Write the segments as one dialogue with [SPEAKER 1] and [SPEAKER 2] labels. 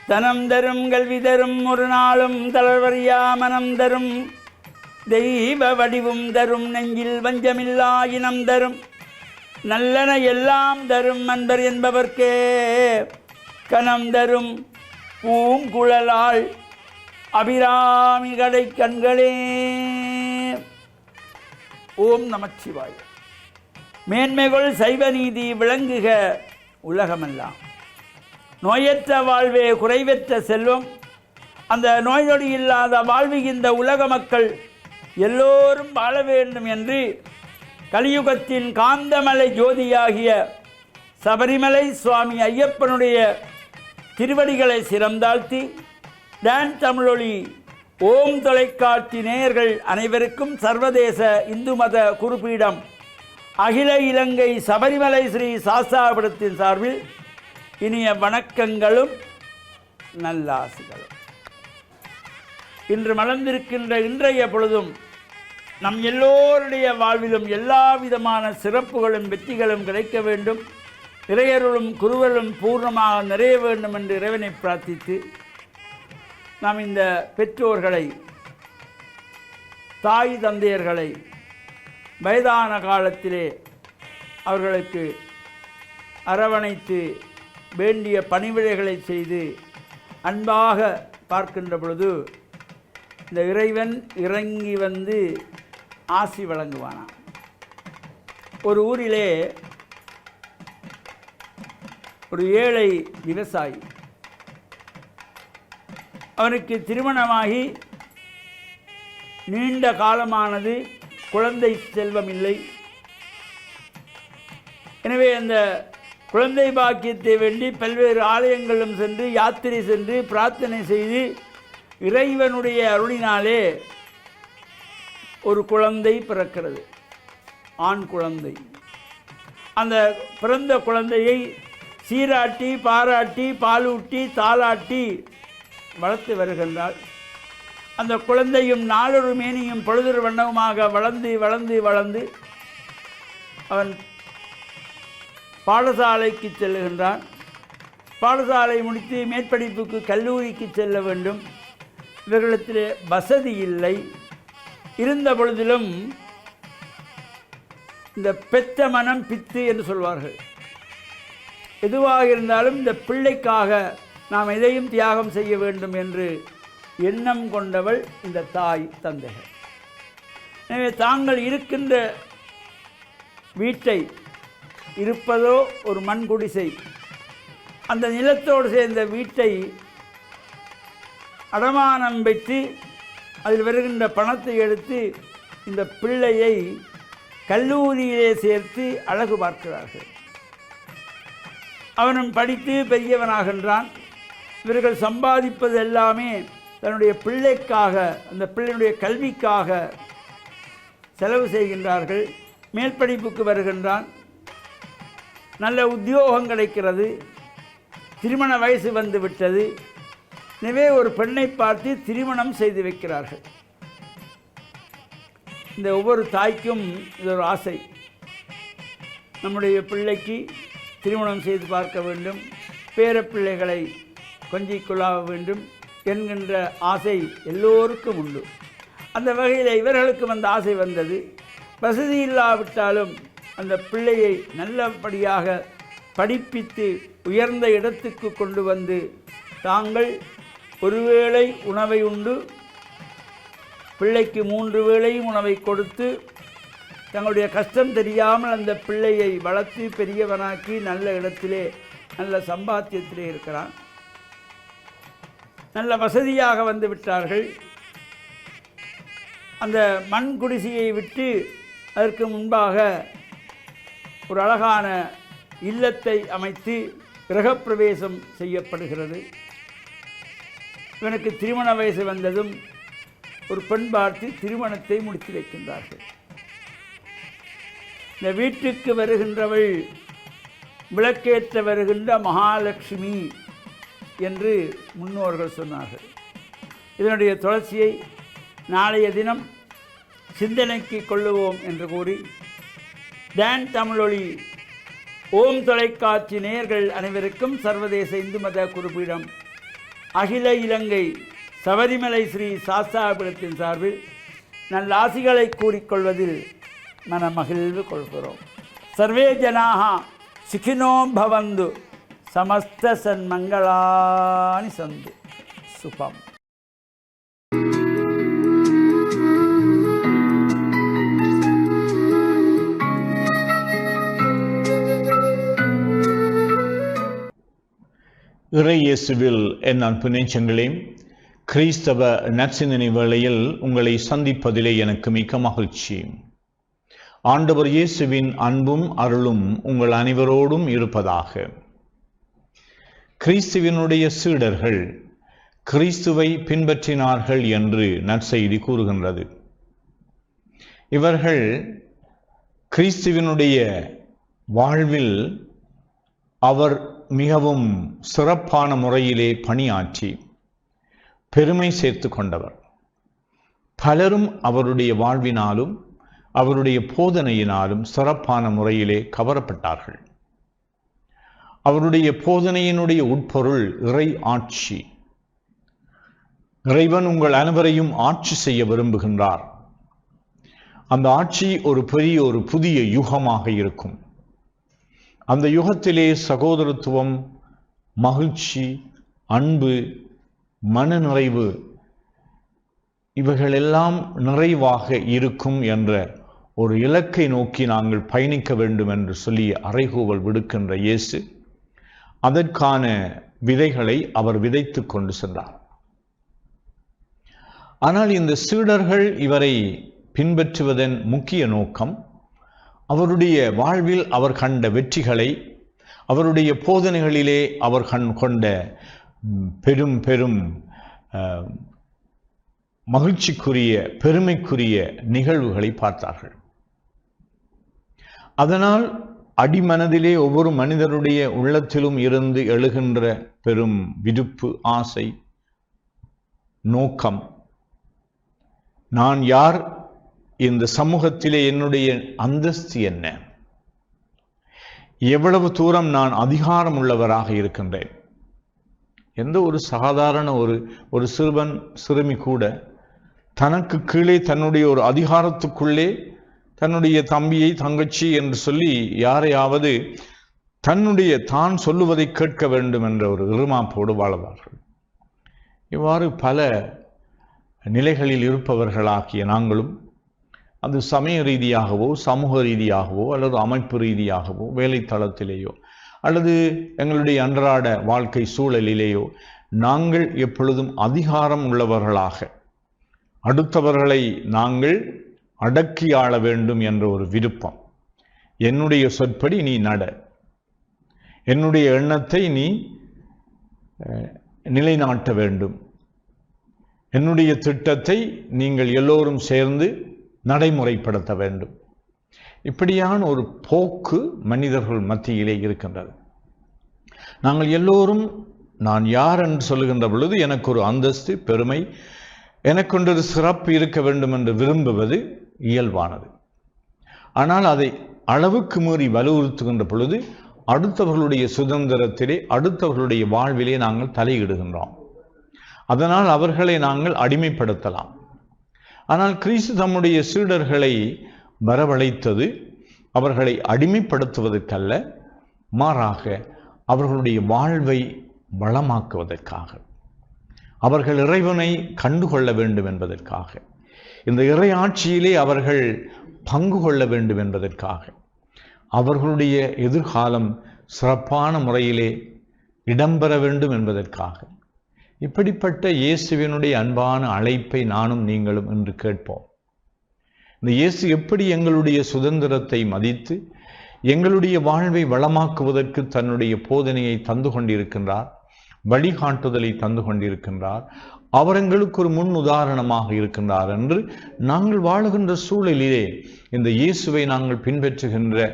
[SPEAKER 1] தனம் தரும் கல்வி தரும் ஒரு நாளும் தளர்வறியா மனம் தரும் தெய்வ வடிவும் தரும் நெஞ்சில் வஞ்சமில்லா இனம் தரும் நல்லன எல்லாம் தரும் அன்பர் என்பவர்க்கே கனம் தரும் பூங்குழலாள் அபிராமிகளை கண்களே. ஓம் நமச்சிவாய. மேன்மைகள் சைவ நீதி விளங்குக உலகமெல்லாம். நோயற்ற வாழ்வே குறைவற்ற செல்வம். அந்த நோய் நொடி இல்லாத வாழ்வுகின்ற உலக மக்கள் எல்லோரும் வாழ வேண்டும் என்று கலியுகத்தின் காந்தமலை ஜோதியாகிய சபரிமலை சுவாமி ஐயப்பனுடைய திருவடிகளை சிரம்தாழ்த்தி டான் தமிழொலி ஓம் தொலைக்காட்சி நேயர்கள் அனைவருக்கும் சர்வதேச இந்து மத குருபீடம் அகில இலங்கை சபரிமலை ஸ்ரீ சாஸ்தாபுரத்தின் சார்பில் இனிய வணக்கங்களும் நல்லாசிகளும். இன்று மலர்ந்திருக்கின்ற இன்றைய பொழுதும் நம் எல்லோருடைய வாழ்விலும் எல்லா விதமான சிறப்புகளும் வெற்றிகளும் கிடைக்க வேண்டும், இறையருளும் குருவரும் பூர்ணமாக நிறைய வேண்டும் என்று இறைவனை பிரார்த்தித்து நாம் இந்த பெற்றோர்களை, தாய் தந்தையர்களை வயதான காலத்திலே அவர்களுக்கு அரவணைத்து வேண்டிய பணிவிடைகளை செய்து அன்பாக பார்க்கின்ற பொழுது இந்த இறைவன் இறங்கி வந்து ஆசி வழங்குவானாம். ஒரு ஊரிலே ஒரு ஏழை விவசாயி, அவனுக்கு திருமணமாகி நீண்ட காலமானது, குழந்தை செல்வம் இல்லை. எனவே அந்த குழந்தை பாக்கியத்தை வேண்டி பல்வேறு ஆலயங்களும் சென்று யாத்திரை சென்று பிரார்த்தனை செய்து இறைவனுடைய அருளினாலே ஒரு குழந்தை பிறக்கிறது, ஆண் குழந்தை. அந்த பிறந்த குழந்தையை சீராட்டி பாராட்டி பாலூட்டி தாளாட்டி வளர்த்து வருகின்றாள். அந்த குழந்தையும் நாளொரு மேனியும் பொழுதொரு வண்ணமாக வளர்ந்து வளர்ந்து வளர்ந்து அவன் பாடசாலைக்கு செல்லுகின்றான். பாடசாலை முடித்து மேற்படிப்புக்கு கல்லூரிக்கு செல்ல வேண்டும். இவர்களிடத்திலே வசதி இல்லை. இருந்த பொழுதிலும் இந்த பெற்ற மனம் பித்து என்று சொல்வார்கள். எதுவாக இருந்தாலும் இந்த பிள்ளைக்காக நாம் எதையும் தியாகம் செய்ய வேண்டும் என்று எண்ணம் கொண்டவள் இந்த தாய் தந்தைகள். எனவே தாங்கள் இருக்கின்ற வீட்டை, இருப்பதோ ஒரு மண் குடிசை, அந்த நிலத்தோடு சேர்ந்த வீட்டை அடமானம் வைத்து அதில் வருகின்ற பணத்தை எடுத்து இந்த பிள்ளையை கல்லூரியிலே சேர்த்து அழகு பார்க்கிறார்கள். அவனும் படித்து பெரியவனாகின்றான். இவர்கள் சம்பாதிப்பது எல்லாமே தன்னுடைய பிள்ளைக்காக, அந்த பிள்ளையுடைய கல்விக்காக செலவு செய்கின்றார்கள். மேற்படிப்புக்கு வருகின்றான். நல்ல உத்தியோகம் கிடைக்கிறது. திருமண வயசு வந்து விட்டது. எனவே ஒரு பெண்ணை பார்த்து திருமணம் செய்து வைக்கிறார்கள். இந்த ஒவ்வொரு தாய்க்கும் இது ஒரு ஆசை, நம்முடைய பிள்ளைக்கு திருமணம் செய்து பார்க்க வேண்டும், பேரப்பிள்ளைகளை கொஞ்சிக் கொள்ள வேண்டும் என்கின்ற ஆசை எல்லோருக்கும் உண்டு. அந்த வகையில் இவர்களுக்கும் அந்த ஆசை வந்தது. வசதி இல்லாவிட்டாலும் அந்த பிள்ளையை நல்லபடியாக படிப்பித்து உயர்ந்த இடத்துக்கு கொண்டு வந்து தாங்கள் ஒருவேளை உணவை உண்டு, பிள்ளைக்கு 3 வேளையும் உணவை கொடுத்து தங்களுடைய கஷ்டம் தெரியாமல் அந்த பிள்ளையை வளர்த்து பெரியவனாக்கி நல்ல இடத்திலே நல்ல சம்பாத்தியத்திலே இருக்கிறான். நல்ல வசதியாக வந்து விட்டார்கள். அந்த மண் குடிசையை விட்டு அதற்கு முன்பாக ஒரு அழகான இல்லத்தை அமைத்து கிரகப்பிரவேசம் செய்யப்படுகிறது. இவனுக்கு திருமண வயசு வந்ததும் ஒரு பெண் பார்த்து திருமணத்தை முடித்து வைக்கின்றார்கள். இந்த வீட்டுக்கு வருகின்றவள் விளக்கேற்ற வருகின்ற மகாலட்சுமி என்று முன்னோர்கள் சொன்னார்கள். இதனுடைய தொடர்ச்சியை நாளைய தினம் சிந்தனைக்கு கொள்ளுவோம் என்று கூறி டான் தமிழொலி ஓம் தொலைக்காட்சி நேயர்கள் அனைவருக்கும் சர்வதேச இந்து மத குருபீடம் அகில இலங்கை சபரிமலை ஸ்ரீ சாஸ்தாபுரத்தின் சார்பில் நல்ல ஆசிகளை கூறிக்கொள்வதில் மனமகிழ்வு கொள்கிறோம். சர்வே ஜனாக சுகினோ பவந்து, சமஸ்த சன்மங்களானி சந்து. சுபம்.
[SPEAKER 2] இறை இயேசுவில் என் அன்பு நெஞ்சங்களே, கிறிஸ்தவ நற்சிந்தனை வேளையில் உங்களை சந்திப்பதிலே எனக்கு மிக்க மகிழ்ச்சி. ஆண்டவர் இயேசுவின் அன்பும் அருளும் உங்கள் அனைவரோடும் இருப்பதாக. கிறிஸ்துவினுடைய சீடர்கள் கிறிஸ்துவை பின்பற்றினார்கள் என்று நற்செய்தி கூறுகின்றது. இவர்கள் கிறிஸ்துவினுடைய வாழ்வில் அவர் மிகவும் சிறப்பான முறையிலே பணியாற்றி பெருமை சேர்த்து கொண்டவர். பலரும் அவருடைய வாழ்வினாலும் அவருடைய போதனையினாலும் சிறப்பான முறையிலே கவரப்பட்டார்கள். அவருடைய போதனையினுடைய உட்பொருள் இறை ஆட்சி. இறைவன் உங்கள் அனைவரையும் ஆட்சி செய்ய விரும்புகின்றார். அந்த ஆட்சி ஒரு புதிய யுகமாக இருக்கும். அந்த யுகத்திலே சகோதரத்துவம், மகிழ்ச்சி, அன்பு, மனநிறைவு இவைகளெல்லாம் நிறைவாக இருக்கும் என்ற ஒரு இலக்கை நோக்கி நாங்கள் பயணிக்க வேண்டும் என்று சொல்லி அறைகூவல் விடுக்கின்ற இயேசு அதற்கான விதைகளை அவர் விதைத்து கொண்டு சென்றார். ஆனால் இந்த சீடர்கள் இவரை பின்பற்றுவதன் முக்கிய நோக்கம் அவருடைய வாழ்வில் அவர் கண்ட வெற்றிகளை, அவருடைய போதனைகளிலே அவர் கொண்ட பெரும் மகிழ்ச்சிக்குரிய பெருமைக்குரிய நிகழ்வுகளை பார்த்தார்கள். அதனால் அடிமனதிலே ஒவ்வொரு மனிதருடைய உள்ளத்திலும் இருந்து எழுகின்ற பெரும் விருப்பு, ஆசை, நோக்கம், நான் யார், இந்த சமூகத்திலே என்னுடைய அந்தஸ்து என்ன, எவ்வளவு தூரம் நான் அதிகாரம் உள்ளவராக இருக்கின்றேன். எந்த ஒரு சாதாரண ஒரு சிறுவன் சிறுமி கூட தனக்கு கீழே தன்னுடைய ஒரு அதிகாரத்துக்குள்ளே தன்னுடைய தம்பியை, தங்கச்சி என்று சொல்லி யாரையாவது தான் சொல்லுவதை கேட்க வேண்டும் என்ற ஒரு இருமாப்போடு வாழ்வார்கள். இவ்வாறு பல நிலைகளில் இருப்பவர்களாகிய நாங்களும் அது சமய ரீதியாகவோ, சமூக ரீதியாகவோ, அல்லது அமைப்பு ரீதியாகவோ, வேலைத்தளத்திலேயோ, அல்லது எங்களுடைய அன்றாட வாழ்க்கை சூழலிலேயோ நாங்கள் எப்பொழுதும் அதிகாரம் உள்ளவர்களாக அடுத்தவர்களை நாங்கள் அடக்கி ஆள வேண்டும் என்ற ஒரு விருப்பம். என்னுடைய சொற்படி நீ நட, என்னுடைய எண்ணத்தை நீ நிலைநாட்ட வேண்டும், என்னுடைய திட்டத்தை நீங்கள் எல்லோரும் சேர்ந்து நடைமுறைப்படுத்த வேண்டும். இப்படியான ஒரு போக்கு மனிதர்கள் மத்தியிலே இருக்கின்றது. நாங்கள் எல்லோரும் நான் யார் என்று சொல்லுகின்ற பொழுது எனக்கு ஒரு அந்தஸ்து, பெருமை, எனக்கொண்டொரு சிறப்பு இருக்க வேண்டும் என்று விரும்புவது இயல்பானது. ஆனால் அதை அளவுக்கு மீறி வலியுறுத்துகின்ற பொழுது அடுத்தவர்களுடைய சுதந்திரத்திலே, அடுத்தவர்களுடைய வாழ்விலே நாங்கள் தலையிடுகின்றோம். அதனால் அவர்களை நாங்கள் அடிமைப்படுத்தலாம். ஆனால் கிறிஸ்து தம்முடைய சீடர்களை வரவழைத்தது அவர்களை அடிமைப்படுத்துவதற்கல்ல, மாறாக அவர்களுடைய வாழ்வை வளமாக்குவதற்காக, அவர்கள் இறைவனை கண்டுகொள்ள வேண்டும் என்பதற்காக, இந்த இறை ஆட்சியிலே அவர்கள் பங்கு கொள்ள வேண்டும் என்பதற்காக, அவர்களுடைய எதிர்காலம் சிறப்பான முறையிலே இடம்பெற வேண்டும் என்பதற்காக, இப்படிப்பட்ட இயேசுவினுடைய அன்பான அழைப்பை நானும் நீங்களும் இன்று கேட்போம். இந்த இயேசு எப்படி எங்களுடைய சுதந்திரத்தை மதித்து எங்களுடைய வாழ்வை வளமாக்குவதற்கு தன்னுடைய போதனையை தந்து கொண்டிருக்கின்றார், வழிகாட்டுதலை தந்து கொண்டிருக்கின்றார், அவர் எங்களுக்கு ஒரு முன் உதாரணமாக இருக்கின்றார் என்று நாங்கள் வாழுகின்ற சூழலிலே இந்த இயேசுவை நாங்கள் பின்பற்றுகின்ற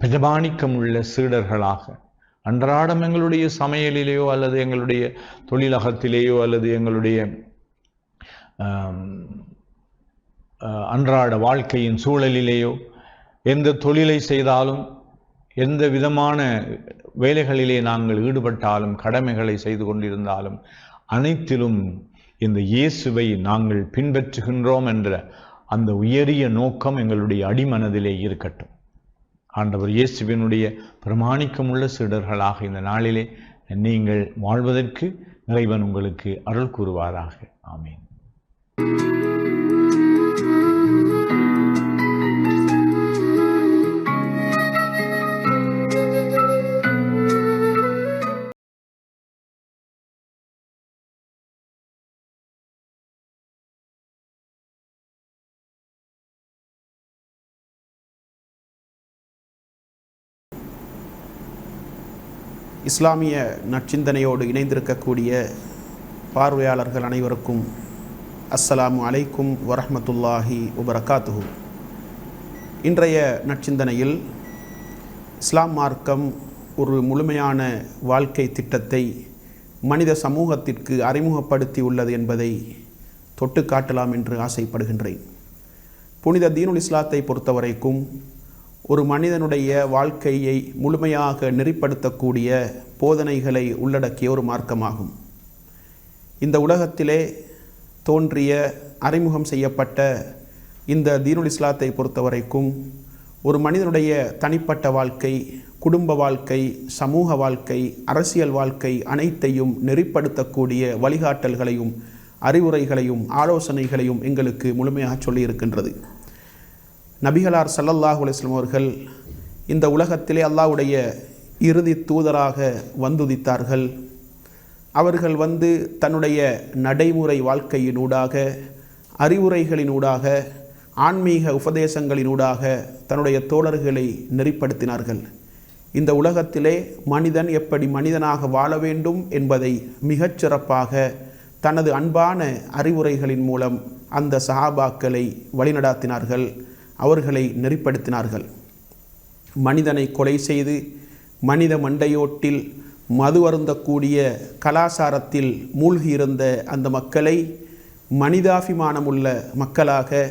[SPEAKER 2] பிரமாணிக்கம் உள்ள சீடர்களாக அன்றாடம் எங்களுடைய சமையலிலேயோ அல்லது எங்களுடைய தொழிலகத்திலேயோ அல்லது எங்களுடைய அன்றாட வாழ்க்கையின் சூழலிலேயோ எந்த தொழிலை செய்தாலும், எந்த விதமான வேலைகளிலே நாங்கள் ஈடுபட்டாலும், கடமைகளை செய்து கொண்டிருந்தாலும் அனைத்திலும் இந்த இயேசுவை நாங்கள் பின்பற்றுகின்றோம் என்ற அந்த உயரிய நோக்கம் எங்களுடைய அடிமனதிலே இருக்கட்டும். ஆண்டவர் இயேசுவினுடைய பிரமாணிக்கமுள்ள சீடர்களாக இந்த நாளிலே நீங்கள் வாழ்வதற்கு இறைவன் உங்களுக்கு அருள் கூறுவாராக. ஆமீன்.
[SPEAKER 3] இஸ்லாமிய நற்சிந்தனையோடு இணைந்திருக்கக்கூடிய பார்வையாளர்கள் அனைவருக்கும் அஸ்ஸலாமு அலைக்கும் வரஹ்மத்துல்லாஹி வபரகாத்துஹு. இன்றைய நற்சிந்தனையில் இஸ்லாம் மார்க்கம் ஒரு முழுமையான வாழ்க்கை திட்டத்தை மனித சமூகத்திற்கு அறிமுகப்படுத்தி உள்ளது என்பதை தொட்டு காட்டலாம் என்று ஆசைப்படுகின்றேன். புனித தீனுல் இஸ்லாத்தை பொறுத்தவரைக்கும் ஒரு மனிதனுடைய வாழ்க்கையை முழுமையாக நெறிப்படுத்தக்கூடிய போதனைகளை உள்ளடக்கிய ஒரு மார்க்கமாகும். இந்த உலகத்திலே தோன்றிய அறிமுகம் செய்யப்பட்ட இந்த தீனுல் இஸ்லாத்தை பொறுத்தவரைக்கும் ஒரு மனிதனுடைய தனிப்பட்ட வாழ்க்கை, குடும்ப வாழ்க்கை, சமூக வாழ்க்கை, அரசியல் வாழ்க்கை அனைத்தையும் நெறிப்படுத்தக்கூடிய வழிகாட்டல்களையும் அறிவுரைகளையும் ஆலோசனைகளையும் எங்களுக்கு முழுமையாக சொல்லியிருக்கின்றது. நபிகளார் ஸல்லல்லாஹு அலைஹி வஸல்லம் அவர்கள் இந்த உலகத்திலே அல்லாஹ்வுடைய இறுதி தூதராக வந்துதித்தார்கள். அவர்கள் வந்து தன்னுடைய நடைமுறை வாழ்க்கையினூடாக, அறிவுரைகளினூடாக, ஆன்மீக உபதேசங்களினூடாக தன்னுடைய தோழர்களை நெறிப்படுத்தினார்கள். இந்த உலகத்திலே மனிதன் எப்படி மனிதனாக வாழ வேண்டும் என்பதை மிகச்சிறப்பாக தனது அன்பான அறிவுரைகளின் மூலம் அந்த சஹாபாக்களை வழிநடாத்தினார்கள், அவர்களை நெறிப்படுத்தினார்கள். மனிதனை கொலை செய்து மனித மண்டையோட்டில் மது அருந்தக்கூடிய கலாச்சாரத்தில் மூழ்கியிருந்த அந்த மக்களை மனிதாபிமானமுள்ள மக்களாக,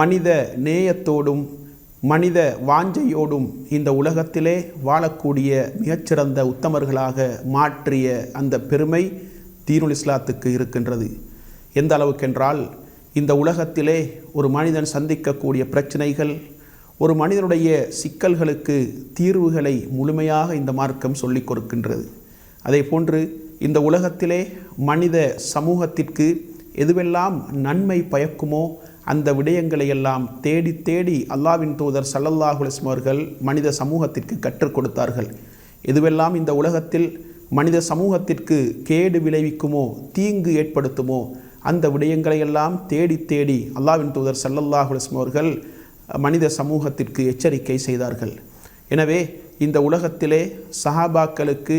[SPEAKER 3] மனித நேயத்தோடும் மனித வாஞ்சையோடும் இந்த உலகத்திலே வாழக்கூடிய மிகச்சிறந்த உத்தமர்களாக மாற்றிய அந்த பெருமை தீனுல் இஸ்லாத்துக்கு இருக்கின்றது. எந்த அளவுக்கென்றால், இந்த உலகத்திலே ஒரு மனிதன் சந்திக்கக்கூடிய பிரச்சனைகள், ஒரு மனிதனுடைய சிக்கல்களுக்கு தீர்வுகளை முழுமையாக இந்த மார்க்கம் சொல்லிக் கொடுக்கின்றது. அதே போன்று இந்த உலகத்திலே மனித சமூகத்திற்கு எதுவெல்லாம் நன்மை பயக்குமோ அந்த விடயங்களை எல்லாம் தேடி தேடி அல்லாஹ்வின் தூதர் ஸல்லல்லாஹு அலைஹி வஸல்லம் அவர்கள் மனித சமூகத்திற்கு கற்றுக் கொடுத்தார்கள். எதுவெல்லாம் இந்த உலகத்தில் மனித சமூகத்திற்கு கேடு விளைவிக்குமோ, தீங்கு ஏற்படுத்துமோ அந்த விடயங்களை எல்லாம் தேடி தேடி அல்லாஹ்வின் தூதர் ஸல்லல்லாஹு அலைஹி வஸல்லம் அவர்கள் மனித சமூகத்திற்கு எச்சரிக்கை செய்தார்கள். எனவே இந்த உலகத்திலே சஹாபாக்களுக்கு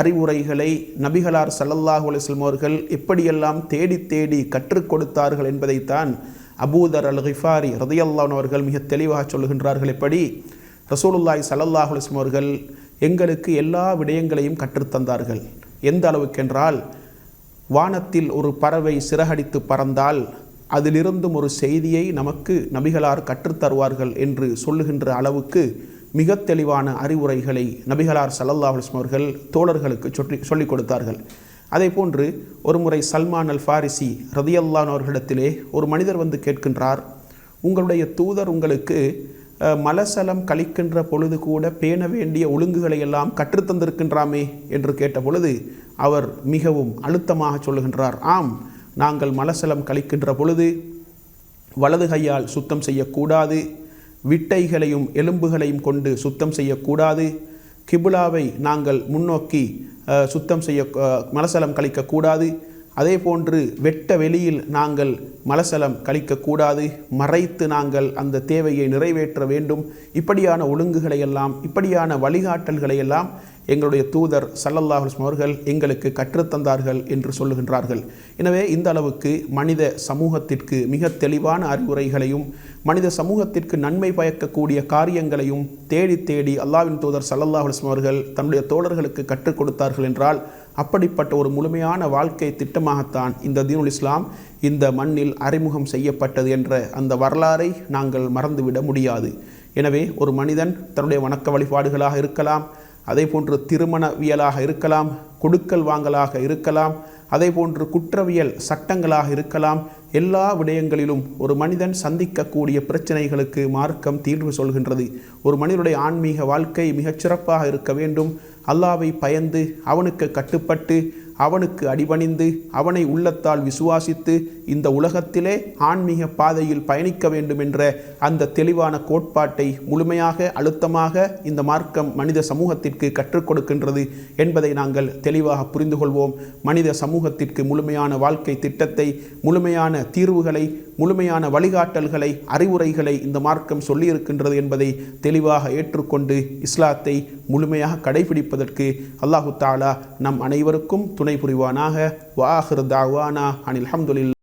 [SPEAKER 3] அறிவுரைகளை நபிகளார் ஸல்லல்லாஹு அலைஹி வஸல்லம் அவர்கள் எப்படியெல்லாம் தேடி தேடி கற்றுக் கொடுத்தார்கள் என்பதைத்தான் அபூதர் அல் கிஃபாரி ரலியல்லாஹு அன்ஹு அவர்கள் மிக தெளிவாக சொல்லுகின்றார்கள். எப்படி ரசூலுல்லாஹி ஸல்லல்லாஹு அலைஹி வஸல்லம் அவர்கள் எங்களுக்கு எல்லா விடயங்களையும் கற்றுத்தந்தார்கள். எந்த அளவுக்கென்றால், வானத்தில் ஒரு பறவை சிறகடித்து பறந்தால் அதிலிருந்தும் ஒரு செய்தியை நமக்கு நபிகளார் கற்றுத்தருவார்கள் என்று சொல்லுகின்ற அளவுக்கு மிக தெளிவான அறிவுரைகளை நபிகளார் ஸல்லல்லாஹு அலைஹி வஸல்லம் அவர்கள் தோழர்களுக்கு சொல்லிக் கொடுத்தார்கள். அதே போன்று ஒரு முறை சல்மான் அல் ஃபாரிசி ரலியல்லாஹு அன்ஹு அவர்களிடத்திலே ஒரு மனிதர் வந்து கேட்கின்றார், உங்களுடைய தூதர் உங்களுக்கு மலசலம் கழிக்கின்ற பொழுது கூட பேண வேண்டிய ஒழுங்குகளை எல்லாம் கற்றுத்தந்திருக்கின்றாமே என்று கேட்ட பொழுது அவர் மிகவும் அழுத்தமாக சொல்லுகின்றார், ஆம், நாங்கள் மலசலம் கழிக்கின்ற பொழுது வலது கையால் சுத்தம் செய்யக்கூடாது, விட்டைகளையும் எலும்புகளையும் கொண்டு சுத்தம் செய்யக்கூடாது, கிபுலாவை நாங்கள் முன்னோக்கி சுத்தம் செய்ய மலசலம் கழிக்கக்கூடாது, அதே போன்று வெட்ட வெளியில் நாங்கள் மலசலம் கழிக்கக்கூடாது, மறைத்து நாங்கள் அந்த தேவையை நிறைவேற்ற வேண்டும். இப்படியான ஒழுங்குகளை எல்லாம், இப்படியான வழிகாட்டல்களை எல்லாம் எங்களுடைய தூதர் ஸல்லல்லாஹு அலைஹி வஸல்லம் அவர்கள் எங்களுக்கு கற்றுத்தந்தார்கள் என்று சொல்லுகின்றார்கள். எனவே இந்த அளவுக்கு மனித சமூகத்திற்கு மிக தெளிவான அறிவுரைகளையும் மனித சமூகத்திற்கு நன்மை பயக்கக்கூடிய காரியங்களையும் தேடி தேடி அல்லாஹ்வின் தூதர் ஸல்லல்லாஹு அலைஹி வஸல்லம் அவர்கள் தன்னுடைய தோழர்களுக்கு கற்றுக் கொடுத்தார்கள் என்றால், அப்படிப்பட்ட ஒரு முழுமையான வாழ்க்கை திட்டமாகத்தான் இந்த தீனுல் இஸ்லாம் இந்த மண்ணில் அறிமுகம் செய்யப்பட்டது என்ற அந்த வரலாறை நாங்கள் மறந்துவிட முடியாது. எனவே ஒரு மனிதன் தன்னுடைய வணக்க வழிபாடுகளாக இருக்கலாம், அதே போன்று திருமணவியலாக இருக்கலாம், கொடுக்கல் வாங்கலாக இருக்கலாம், அதே போன்று குற்றவியல் சட்டங்களாக இருக்கலாம். எல்லா விடயங்களிலும் ஒரு மனிதன் சந்திக்கக்கூடிய பிரச்சனைகளுக்கு மார்க்கம் தீர்வு சொல்கின்றது. ஒரு மனிதனுடைய ஆன்மீக வாழ்க்கை மிகச்சிறப்பாக இருக்க வேண்டும். அல்லாஹ்வை பயந்து அவனுக்கு கட்டுப்பட்டு அவனுக்கு அடிபணிந்து அவனை உள்ளத்தால் விசுவாசித்து இந்த உலகத்திலே ஆன்மீக பாதையில் பயணிக்க வேண்டும் என்ற அந்த தெளிவான கோட்பாட்டை முழுமையாக அழுத்தமாக இந்த மார்க்கம் மனித சமூகத்திற்கு கற்றுக் கொடுக்கின்றது என்பதை நாங்கள் தெளிவாக புரிந்து கொள்வோம். மனித சமூகத்திற்கு முழுமையான வாழ்க்கை திட்டத்தை, முழுமையான தீர்வுகளை, முழுமையான வழிகாட்டல்களை, அறிவுரைகளை இந்த மார்க்கம் சொல்லியிருக்கின்றது என்பதை தெளிவாக ஏற்றுக்கொண்டு இஸ்லாத்தை முழுமையாக கடைபிடிப்பதற்கு அல்லாஹு தஆலா நம் அனைவருக்கும் துணை புரிவானாக. வ ஆகிரு தஅவானா அனில் ஹம்துலில்லாஹ்.